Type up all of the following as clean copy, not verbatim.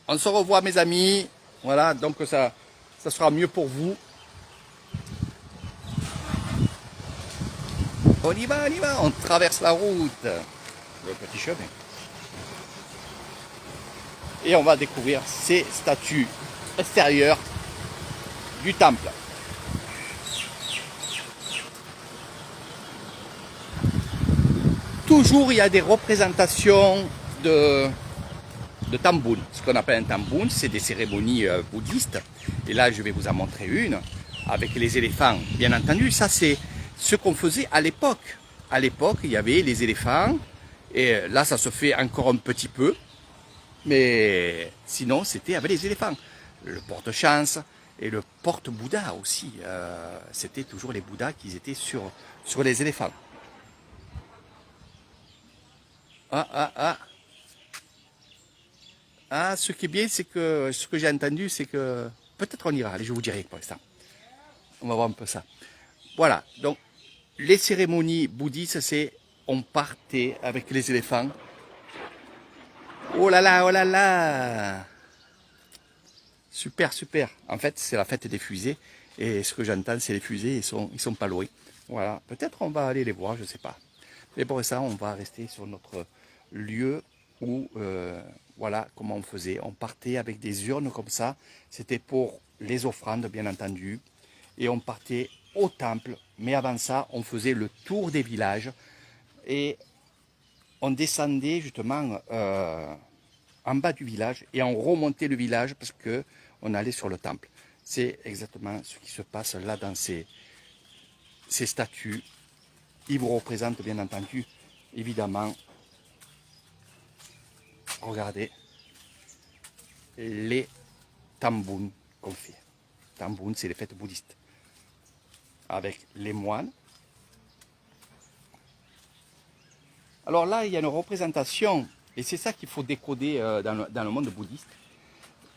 On se revoit mes amis. Voilà, donc ça sera mieux pour vous. On y va, on traverse la route, le petit chemin. Et on va découvrir ces statues extérieures du temple. Toujours il y a des représentations de tamboun. Ce qu'on appelle un tamboun, c'est des cérémonies bouddhistes. Et là, je vais vous en montrer une avec les éléphants. Bien entendu, ça c'est ce qu'on faisait à l'époque. À l'époque, il y avait les éléphants. Et là, ça se fait encore un petit peu. Mais sinon, c'était avec les éléphants. Le porte-chance et le porte-Bouddha aussi. C'était toujours les Bouddhas qui étaient sur les éléphants. Ce qui est bien, c'est que ce que j'ai entendu, c'est que peut-être on ira. Allez, je vous dirai pour l'instant. On va voir un peu ça. Voilà. Donc, les cérémonies bouddhistes, c'est on partait avec les éléphants. Oh là là, oh là là. Super, super. En fait, c'est la fête des fusées. Et ce que j'entends, c'est les fusées, ils sont pas loin. Voilà. Peut-être on va aller les voir, je sais pas. Mais pour ça, on va rester sur notre lieu où, voilà comment on faisait. On partait avec des urnes comme ça. C'était pour les offrandes, bien entendu. Et on partait au temple. Mais avant ça, on faisait le tour des villages. Et on descendait justement en bas du village. Et on remontait le village parce que on allait sur le temple. C'est exactement ce qui se passe là dans ces statues. Ils vous représentent bien entendu, évidemment, regardez, les tambouns qu'on fait. Tambouns, c'est les fêtes bouddhistes. Avec les moines. Alors là, il y a une représentation, et c'est ça qu'il faut décoder dans le monde bouddhiste.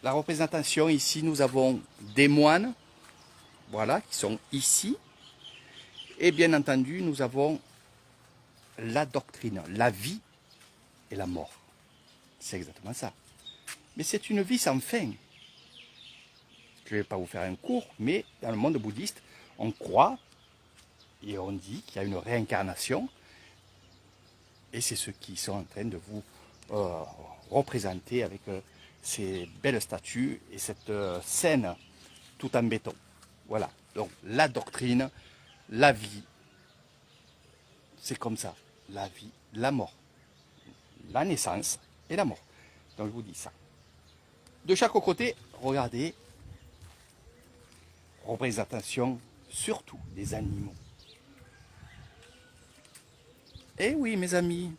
La représentation, ici, nous avons des moines, voilà, qui sont ici. Et bien entendu, nous avons la doctrine, la vie et la mort. C'est exactement ça. Mais c'est une vie sans fin. Je ne vais pas vous faire un cours, mais dans le monde bouddhiste, on croit et on dit qu'il y a une réincarnation. Et c'est ce qui sont en train de vous représenter avec ces belles statues et cette scène tout en béton. Voilà. Donc la doctrine, la vie, c'est comme ça. La vie, la mort. La naissance et la mort. Donc je vous dis ça. De chaque côté, regardez, représentation surtout des animaux. Eh oui, mes amis,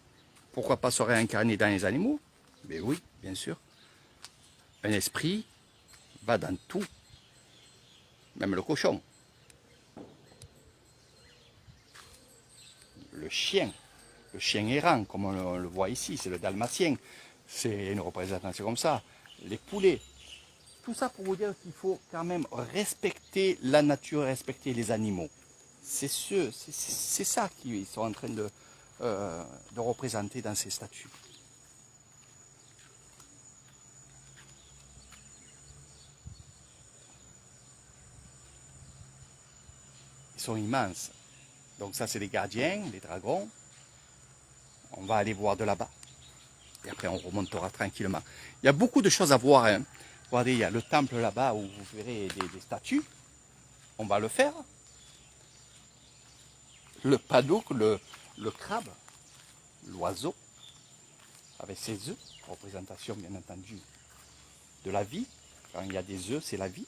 pourquoi pas se réincarner dans les animaux? Mais oui, bien sûr. Un esprit va dans tout, même le cochon. Le chien errant, comme on le voit ici, c'est le dalmatien. C'est une représentation comme ça. Les poulets. Tout ça pour vous dire qu'il faut quand même respecter la nature, respecter les animaux. C'est ça qu'ils sont en train de représenter dans ces statues. Ils sont immenses. Donc ça, c'est les gardiens, les dragons. On va aller voir de là-bas. Et après, on remontera tranquillement. Il y a beaucoup de choses à voir. Hein. Regardez, il y a le temple là-bas où vous verrez des statues. On va le faire. Le padouk, le crabe, l'oiseau, avec ses œufs, représentation bien entendu de la vie. Quand il y a des œufs, c'est la vie.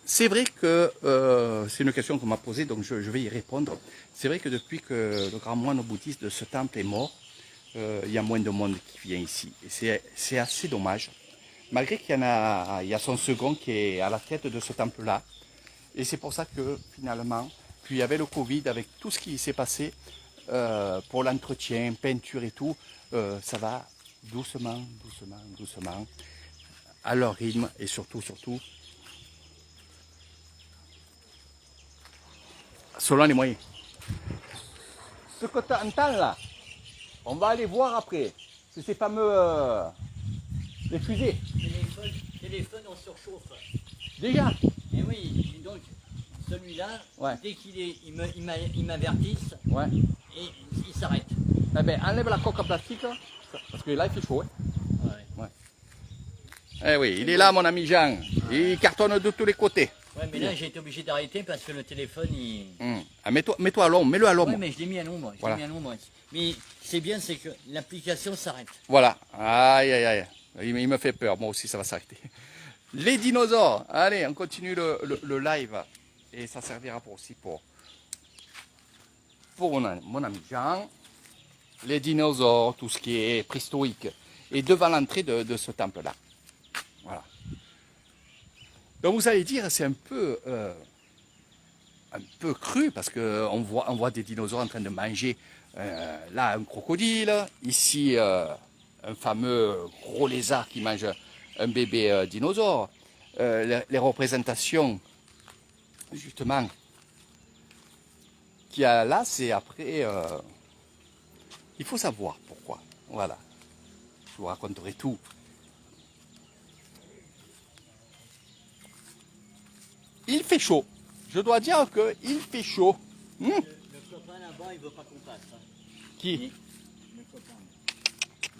C'est vrai que c'est une question qu'on m'a posée, donc je vais y répondre. C'est vrai que depuis que le grand moine bouddhiste de ce temple est mort, il y a moins de monde qui vient ici. Et c'est assez dommage. Malgré qu'il y a son second qui est à la tête de ce temple-là. Et c'est pour ça que finalement, puis il y avait le Covid, avec tout ce qui s'est passé pour l'entretien, peinture et tout, ça va doucement, doucement, doucement, à leur rythme et surtout, selon les moyens. Ce que tu entends là, on va aller voir après. C'est ces fameux les fusées. Téléphone, on surchauffe. Déjà. Et oui, et donc celui-là, Ouais. dès il m'avertisse, Ouais. et il s'arrête. Eh ben, enlève la coque en plastique, parce que là il fait chaud. Hein. Ouais. Eh oui, il est là mon ami Jean. Il cartonne de tous les côtés. Ouais, mais là j'ai été obligé d'arrêter parce que le téléphone il. Ah, mets-toi à l'ombre, mets-le à l'ombre. Ouais, mais je l'ai mis à l'ombre. Voilà. Mais c'est bien, c'est que l'application s'arrête. Voilà. Aïe, aïe, aïe. Il me fait peur. Moi aussi, ça va s'arrêter. Les dinosaures. Allez, on continue le live. Et ça servira aussi pour mon ami Jean. Les dinosaures, tout ce qui est préhistorique. Et devant l'entrée de ce temple-là. Voilà. Donc vous allez dire, c'est un peu cru parce qu'on voit des dinosaures en train de manger là un crocodile, ici un fameux gros lézard qui mange un bébé dinosaure. Les représentations justement qu'il y a là, c'est après, il faut savoir pourquoi. Voilà, je vous raconterai tout. Il fait chaud. Je dois dire qu'il fait chaud. Le copain là-bas, il veut pas qu'on passe. Hein. Qui? Le copain.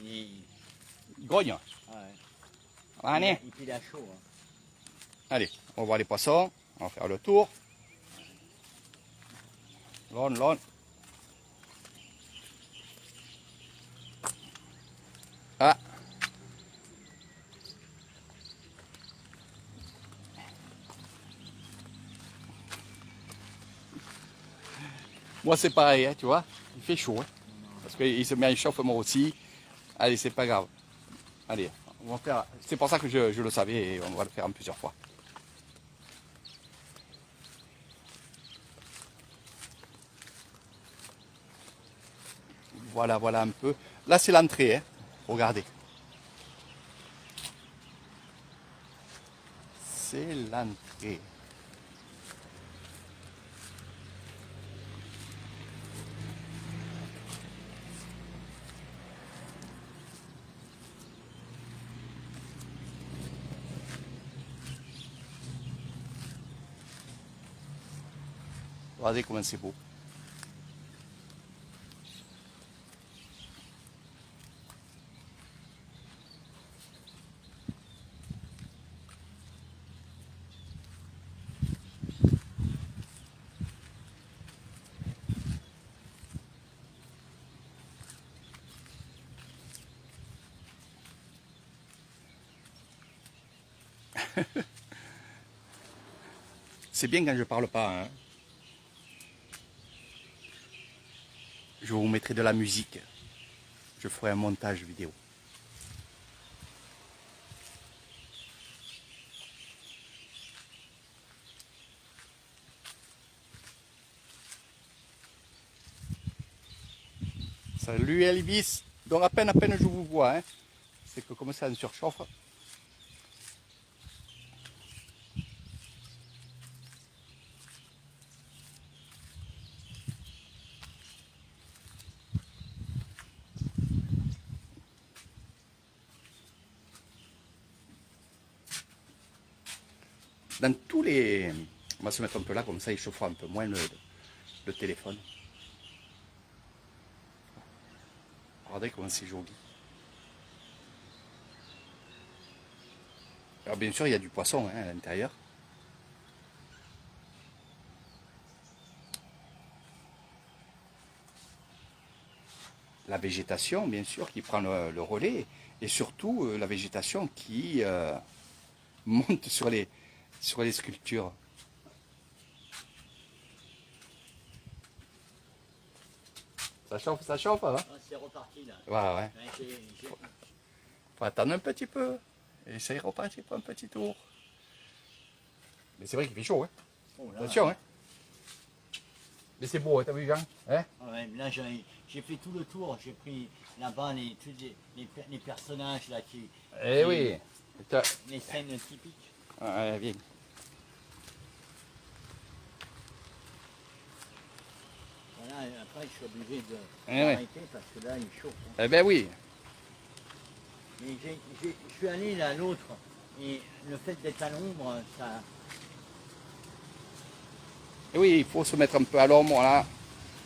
Il grogne. ouais. Allez. Il a chaud. Hein. Allez, on va voir les poissons. On va faire le tour. L'on. Ah. Moi c'est pareil, hein, tu vois. Il fait chaud. Hein, parce qu'il se met à chauffe moi aussi. Allez, c'est pas grave. Allez, on va faire. C'est pour ça que je le savais et on va le faire en plusieurs fois. Voilà un peu. Là c'est l'entrée, hein. Regardez. C'est l'entrée. Regardez comment c'est beau. C'est bien quand je parle pas. Hein. Je vous mettrai de la musique. Je ferai un montage vidéo. Salut Elvis. Donc à peine je vous vois. Hein. C'est que comme ça me surchauffe. Dans tous les... On va se mettre un peu là, comme ça il chauffera un peu moins le téléphone. Regardez comment c'est joli. Alors bien sûr il y a du poisson hein, à l'intérieur. La végétation bien sûr qui prend le relais. Et surtout la végétation qui monte sur les sculptures. Ça chauffe, hein? Ah, c'est reparti là. Ouais. Faut attendre un petit peu. Et ça repartir pour un petit tour. Mais c'est vrai qu'il fait chaud, hein? Oh là, attention, hein? Mais c'est beau, hein, t'as vu, Jean? Hein? Ouais, là j'ai fait tout le tour, j'ai pris là-bas les personnages là Eh oui. les scènes typiques. Ouais, viens. après, je suis obligé ouais. d'arrêter parce que là, il chauffe. Eh ben oui. Mais je suis allé là à l'autre et le fait d'être à l'ombre, ça. Et oui, il faut se mettre un peu à l'ombre, voilà.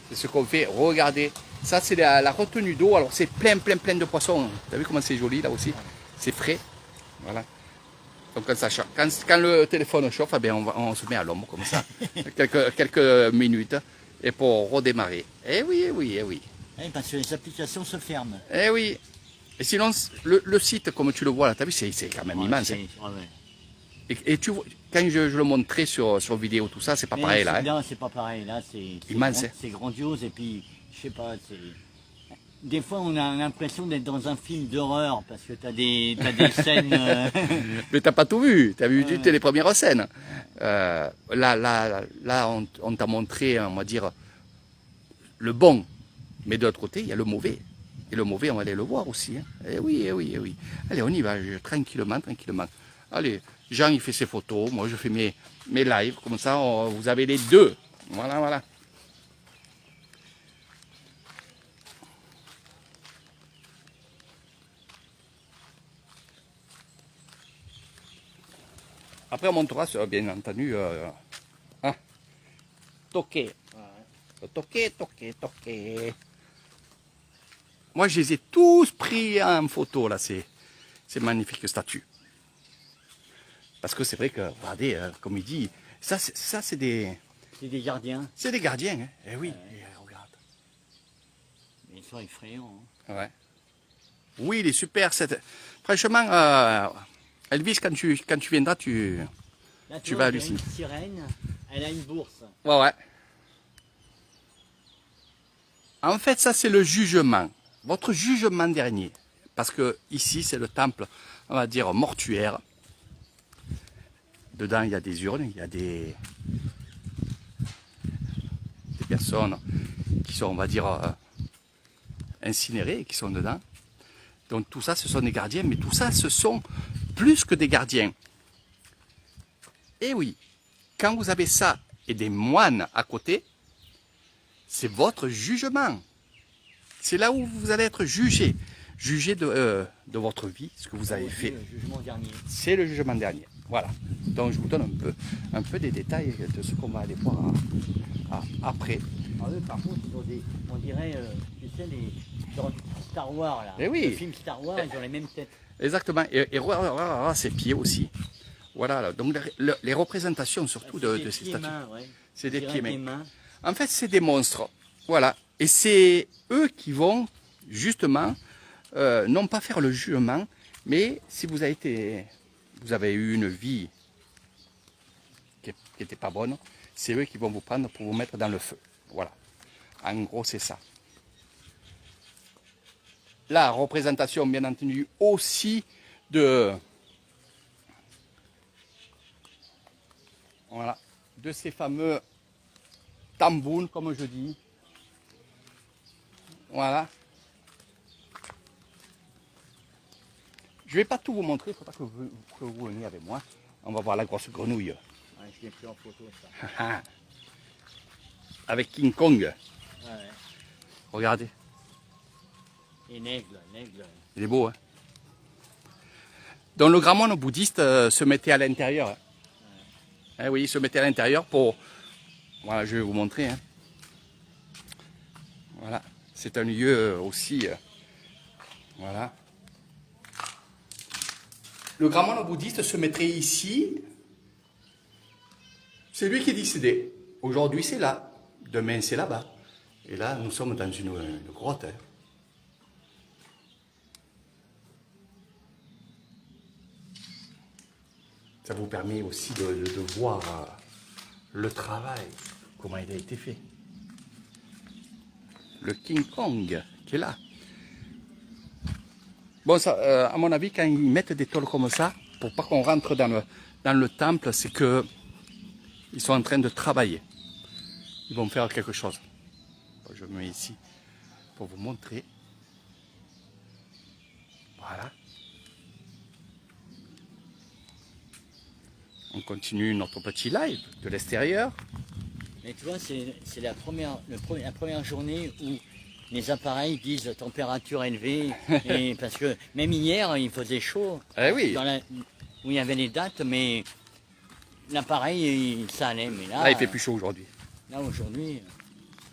C'est ce qu'on fait. Regardez. Ça, c'est la retenue d'eau. Alors, c'est plein de poissons. T'as vu comment c'est joli, là aussi? C'est frais. Voilà. Donc, quand le téléphone chauffe, eh bien, on se met à l'ombre, comme ça. quelques minutes. Et pour redémarrer. Eh oui, eh oui, eh oui. Oui, parce que les applications se ferment. Eh oui. Et sinon, le site, comme tu le vois là, t'as vu, c'est quand même immense. Hein. Et tu vois, quand je le montrais sur vidéo, tout ça, c'est pas pareil là. Hein. Non, c'est pas pareil. Là, Immense. C'est grandiose. Et puis, je sais pas, des fois, on a l'impression d'être dans un film d'horreur parce que t'as des scènes. Mais t'as pas tout vu. T'as vu juste les premières scènes. Là, on t'a montré, on va dire, le bon. Mais de l'autre côté, il y a le mauvais. Et le mauvais, on va aller le voir aussi. Hein. Eh oui, eh oui, eh oui. Allez, on y va, tranquillement. Allez, Jean, il fait ses photos. Moi, je fais mes lives. Comme ça, vous avez les deux. Voilà. Après, on montera, bien entendu, toquer. Toquer. Moi, je les ai tous pris en photo, là, ces magnifiques statues. Parce que c'est vrai que, regardez, comme il dit, ça c'est des... C'est des gardiens. C'est des gardiens, hein. Eh oui, regarde. Ils sont effrayants. Hein. Ouais. Oui, il est super. Franchement, Elvis, quand tu viendras, Là, tu vas halluciner. Une sirène, elle a une bourse. Ouais. En fait, ça, c'est le jugement. Votre jugement dernier. Parce que ici, c'est le temple, on va dire, mortuaire. Dedans, il y a des urnes, il y a des personnes qui sont, on va dire, incinérées, qui sont dedans. Donc tout ça, ce sont des gardiens, mais tout ça, ce sont plus que des gardiens. Et oui, quand vous avez ça et des moines à côté, c'est votre jugement. C'est là où vous allez être jugé. Jugé de votre vie, ce que vous avez fait. Le jugement dernier. C'est le jugement dernier. Voilà. Donc je vous donne un peu des détails de ce qu'on va aller voir après. Ah eux, par contre, ils ont on dirait, tu sais, dans Star Wars, là. Eh oui. Le film Star Wars, ils ont les mêmes têtes. Exactement. Et voilà, ses pieds aussi. Voilà. Donc les représentations surtout de ces statues. Ouais. C'est des pieds mains. En fait, c'est des monstres. Voilà. Et c'est eux qui vont justement non pas faire le jugement, mais si vous avez eu une vie qui n'était pas bonne, c'est eux qui vont vous prendre pour vous mettre dans le feu. Voilà. En gros, c'est ça. La représentation, bien entendu, aussi de ces fameux tambouns, comme je dis. Voilà. Je ne vais pas tout vous montrer, il faudra que vous veniez avec moi. On va voir la grosse grenouille. Ouais, je l'ai pris en photo, ça. Avec King Kong. Ouais. Regardez. Et l'aigle. Il est beau, hein. Donc le grand moine bouddhiste se mettait à l'intérieur. Hein. Ouais. Eh oui, il se mettait à l'intérieur pour... Voilà, je vais vous montrer. Hein. Voilà. C'est un lieu aussi... voilà. Le grand moine bouddhiste se mettrait ici. C'est lui qui est décédé. Aujourd'hui, c'est là. Demain, c'est là-bas. Et là, nous sommes dans une grotte. Hein. Ça vous permet aussi de voir le travail, comment il a été fait. Le King Kong qui est là. Bon, ça, à mon avis, quand ils mettent des tôles comme ça, pour pas qu'on rentre dans le temple, c'est que ils sont en train de travailler. Ils vont faire quelque chose. Je me mets ici pour vous montrer. Voilà. On continue notre petit live de l'extérieur. Mais tu vois, c'est la première journée où les appareils disent température élevée. Et parce que même hier, il faisait chaud. Eh oui. Où il y avait les dates, mais l'appareil, ça allait. Mais Là, il fait plus chaud aujourd'hui. Là, aujourd'hui.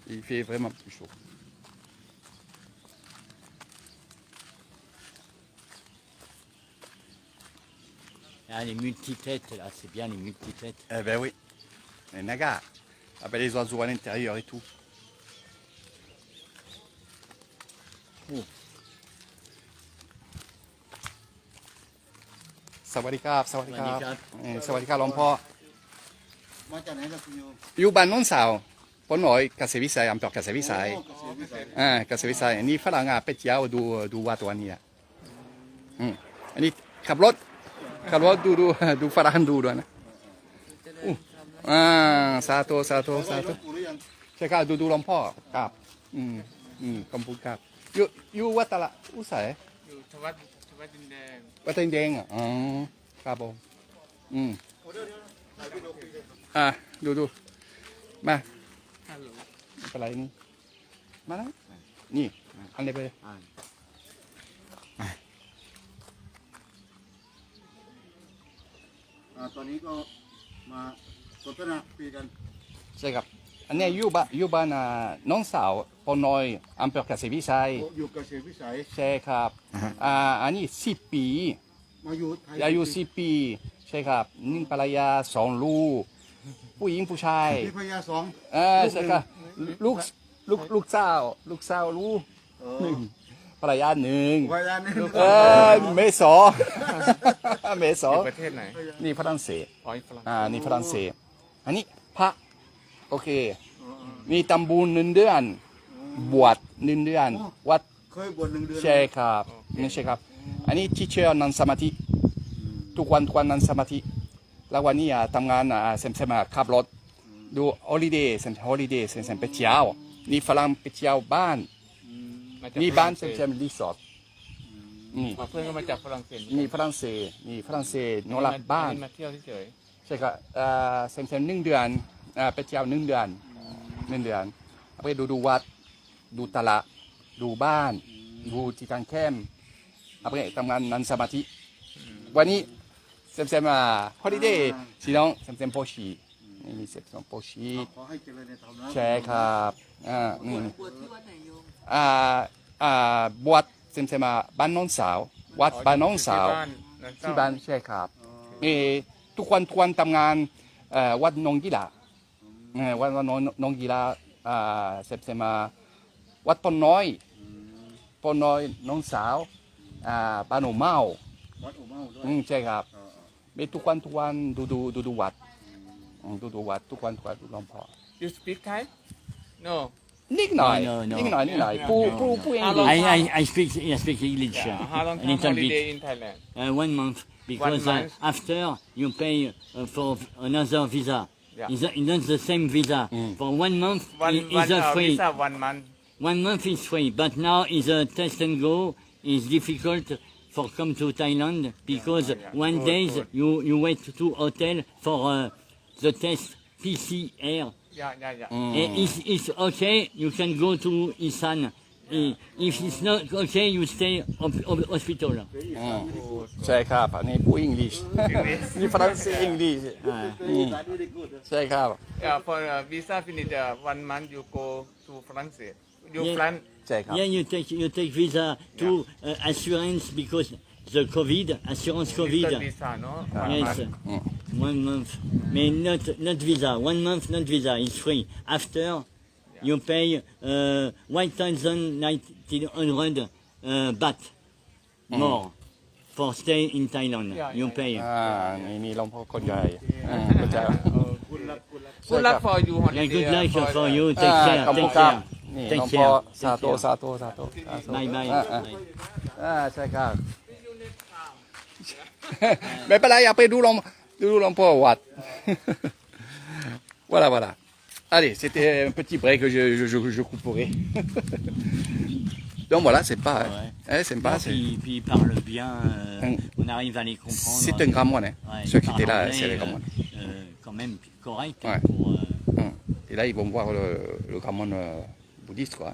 Il fait vraiment plus chaud. Ah, les multitêtes, là, c'est bien les multitêtes. Eh ben oui. Les nagas. Avec les oiseaux à l'intérieur et tout. Oh. สวัสดีครับสวัสดีครับ สวัสดีครับ สวัสดีครับหลวงพ่อ มาจากไหนล่ะคุณโยม อยู่บ้านโน้นสาวปนหน่อยเกษตรวิสัยอำเภอเกษตรวิสัย โอ้เกษตรวิสัย เกษตรวิสัยอันนี้ฝรั่งไปเที่ยวดูวัดตัวนี้อ่ะอันนี้ขับรถดูฝรั่งดูด้วยนะสาธุสาธุสาธุ หลวงปู่หรือยัง ใช่ครับดูหลวงพ่อครับขอบคุณครับอยู่วัดตะละอุสัย อยู่ทวัดดินแดง วัดเต็งแดงอ่ะอ๋อครับผม โอ้เดี๋ยวถ่ายวิดีโอคุยกัน ดูมา ฮัลโหล อะไรนี่มาแล้วนี่อันนี้ไปเลย ตอนนี้ก็มาสนทนาคุยกัน ใช่ครับอันนี้อยู่บ้านน้องสาวปอนอยอำเภอเกษตรวิสัย อยู่เกษตรวิสัย ใช่ครับอันนี้10 ปี มาอยู่ไทย อายุ10 ปีใช่ครับนึ่งภรรยา2 ลูกผู้หญิงผู้ชาย มีพญาสอง ใช่ครับลูกสาวลูกหนึ่งภรรยา1 พญานี่ เมษอ อยู่ประเทศไหน นี่ฝรั่งเศส อ๋อฝรั่ง นี่ฝรั่งเศสอันนี้พระโอเคมีตำบูล1 เดือนบวช1 เดือนวัด เคยบวช1 เดือน ใช่ครับนี่ใช่ครับอันนี้ที่เชื่อนั่งสมาธิทุกวันนั่งสมาธิแล้ววันนี้ทำงานเซมขับรถดูฮอลิเดย์เซมไปเที่ยวนี่ฝรั่งไปเที่ยวบ้าน มาจาก นี่บ้าน ฝรั่ง เซมรีสอร์ทนี่ อ๋อเพื่อนก็มาจากฝรั่งเศส นี่ฝรั่งเศสนอนหลับบ้าน มาเที่ยวเฉย ใช่ครับเซม1 เดือนไปเที่ยว1 เดือนไปดูวัดดูตลาดดูบ้านดูที่ทางแคมป์ไปทำงานนั่งสมาธิวันนี้เซมฮอลิเดย์สิน้องเซมโพชีนี่เซมโพชี ขอให้เจริญในธรรมนะ ใช่ครับนี่บวชเซมบ้านน้องสาววัด ๆ บ้านน้องสาว ที่บ้านใช่ครับทุกวันทำงานวัดนงกีฬาวัดนงกีฬาเซมวัดปนน้อยน้องสาวบ้านโอเมา วัดอุเมาด้วย ใช่ครับมีทุกวันดูวัดดูวัดทุกวันดูหลวงพ่อ You speak Thai No นิดหน่อย No. นิดหน่อยผู้เองดี I speak English. How long a time little holiday bit. in Thailand One month. Because month? After you pay for another visa. Yeah. It's not the same visa. For 1 month, it's free. visa 1 month 1 month is free, but now is a test and go. It's difficult for come to Thailand because one Good, day good. you wait to hotel for the test PCR. yeah And if it's okay, you can go to Isan. If it's not okay, you stay hospital. ใช่ครับอันนี้ผู้อังกฤษนี่ฝรั่งเศสอังกฤษ สายดีกูด ใช่ครับ yeah for visa finish 1 month you go to France you plan ใช่ครับ Yeah, you take visa to assurance because the COVID, assurance COVID. Visitor visa no 1 Yes, month 1 month. But not visa. 1 month, not visa. It's free. After, you pay 1,900 baht more for stay in Thailand. Yeah, You yeah, pay. นี่หลวงพ่อคนใหญ่เข้าใจ good luck for you Yeah, holiday good luck for for you. Take ขอบคุณ care. ครับ Take นี่ care. หลวง Take พ่อ care. สาธุสาธุสาธุ Bye bye. ใช่ครับ ไม่เป็นไรอย่าไปดูหลวงพ่อวัด voilà allez c'était un petit break que je couperai donc voilà c'est pas c'est pas Puis ils parlent bien. On arrive à les comprendre. c'est un grand moine Ouais, ceux ils qui étaient là parlent c'est les anglais, grands moines quand même correct Ouais. pour. Et là, ils vont voir le grand moine bouddhiste, quoi.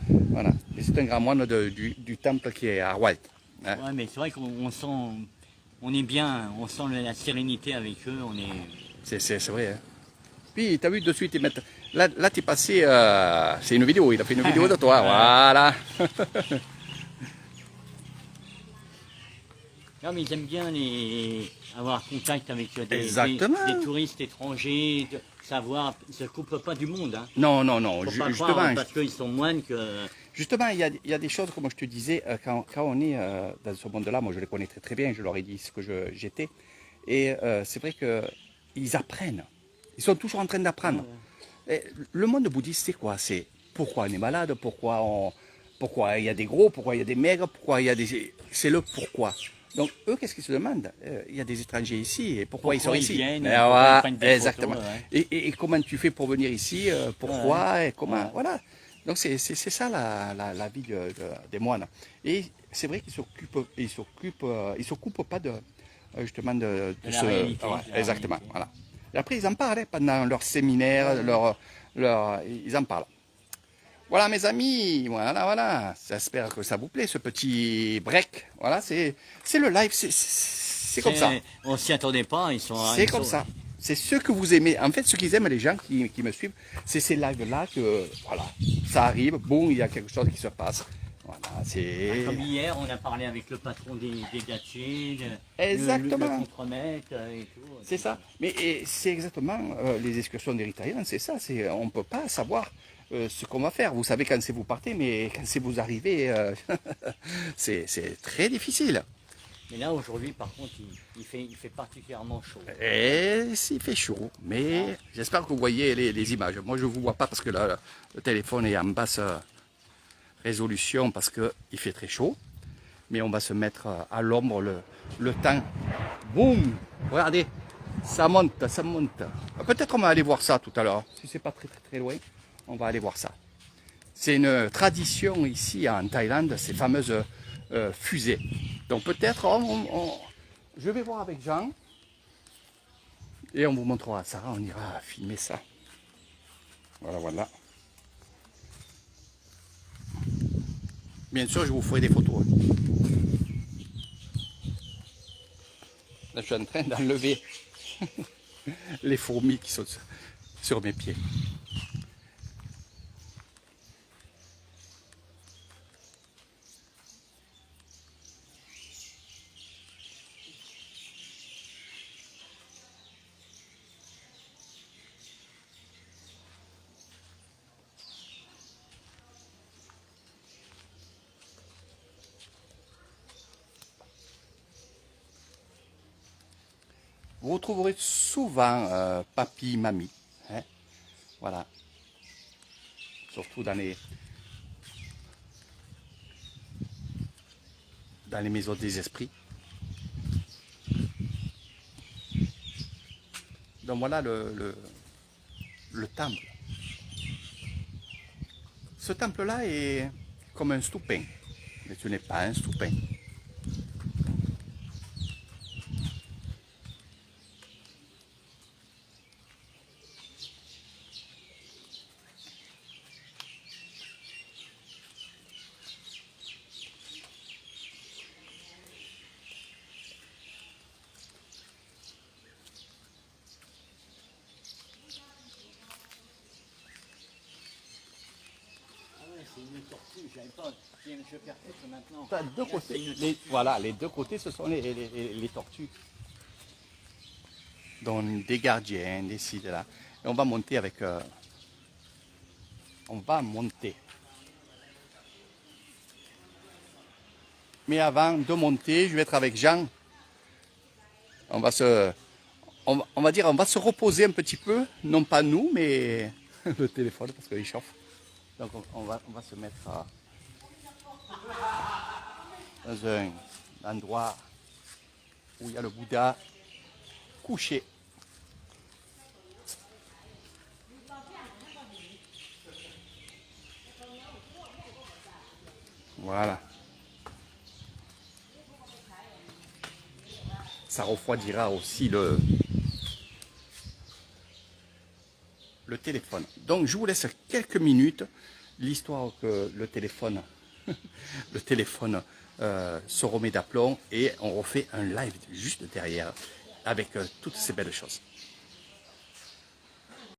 Voilà. Et c'est un grand moine du temple qui est à Walt. Hein. Ouais, mais c'est vrai qu'on sent, on est bien, on sent la sérénité avec eux, on est... C'est vrai. Hein. Puis, tu as vu de suite, ils mettent... Là tu es passé... c'est une vidéo, il a fait une vidéo de toi. Voilà. Non, mais ils aiment bien avoir contact avec Exactement. des touristes étrangers, savoir, ils ne se coupent pas du monde. Hein. Non, non, non. Faut pas Justement, croire, parce qu'ils sont moines que... justement, il y a des choses, comme je te disais, quand on est dans ce monde-là, moi je les connais très très bien, je leur ai dit ce que j'étais. Et c'est vrai qu'ils apprennent. Ils sont toujours en train d'apprendre. Et le monde bouddhiste, c'est quoi? C'est pourquoi on est malade, pourquoi il y a des gros, pourquoi il y a des maigres, pourquoi il y a des... C'est le pourquoi. Donc eux, qu'est-ce qu'ils se demandent? Il y a des étrangers ici, et pourquoi ils sont ici? Viennent, Et pourquoi voilà, ils prennent des exactement. photos, ouais. Et comment tu fais pour venir ici? Pourquoi? Et comment? Ouais. Voilà. Donc c'est ça la vie des moines. Et c'est vrai qu'ils s'occupent pas de justement de la réalité, ouais, de la exactement. réalité. Voilà. Et après ils en parlent hein, pendant leur séminaire, ils en parlent. Voilà mes amis, voilà. J'espère que ça vous plaît ce petit break. Voilà, c'est le live, c'est comme ça. On s'y attendait pas, ils sont... C'est ils comme sont- ça. C'est ce que vous aimez. En fait, ce qu'ils aiment, les gens qui me suivent, c'est ces lives-là que, voilà, ça arrive, boum, il y a quelque chose qui se passe. Voilà, c'est... Comme hier, on a parlé avec le patron des gâtiers, Exactement. le contremaître et tout. C'est ça. Mais c'est exactement les excursions des Ritaïens, c'est ça. On ne peut pas savoir ce qu'on va faire. Vous savez quand c'est vous partez, mais quand c'est vous arrivez, c'est très difficile. Mais là, aujourd'hui, par contre, il fait particulièrement chaud. Et s'il fait chaud, mais j'espère que vous voyez les images. Moi, je ne vous vois pas parce que là, le téléphone est en basse résolution parce qu'il fait très chaud. Mais on va se mettre à l'ombre le temps. Boum! Regardez, ça monte, ça monte. Peut-être on va aller voir ça tout à l'heure. Si c'est pas très très très loin, on va aller voir ça. C'est une tradition ici en Thaïlande, ces fameuses fusées. Donc peut-être je vais voir avec Jean et on vous montrera ça. On ira filmer ça. Voilà, voilà. Bien sûr, je vous ferai des photos. Là, je suis en train d'enlever les fourmis qui sont sur mes pieds. Vous retrouverez souvent papy, mamie. Hein, voilà. Surtout dans les maisons des esprits. Donc voilà le temple. Ce temple-là est comme un stupin, mais ce n'est pas un stupin. C'est une tortue, je savais pas. Je perfecte maintenant. T'as deux côtés. Voilà, les deux côtés, ce sont les tortues. Donc des gardiens, des ci, de là. Et on va monter avec... on va monter. Mais avant de monter, je vais être avec Jean. On va se reposer un petit peu. Non pas nous, mais le téléphone parce qu'il chauffe. Donc on va se mettre dans un endroit où il y a le Bouddha couché. Voilà. Ça refroidira aussi le téléphone. Donc je vous laisse quelques minutes, l'histoire que le téléphone, le téléphone se remet d'aplomb et on refait un live juste derrière avec toutes ces belles choses.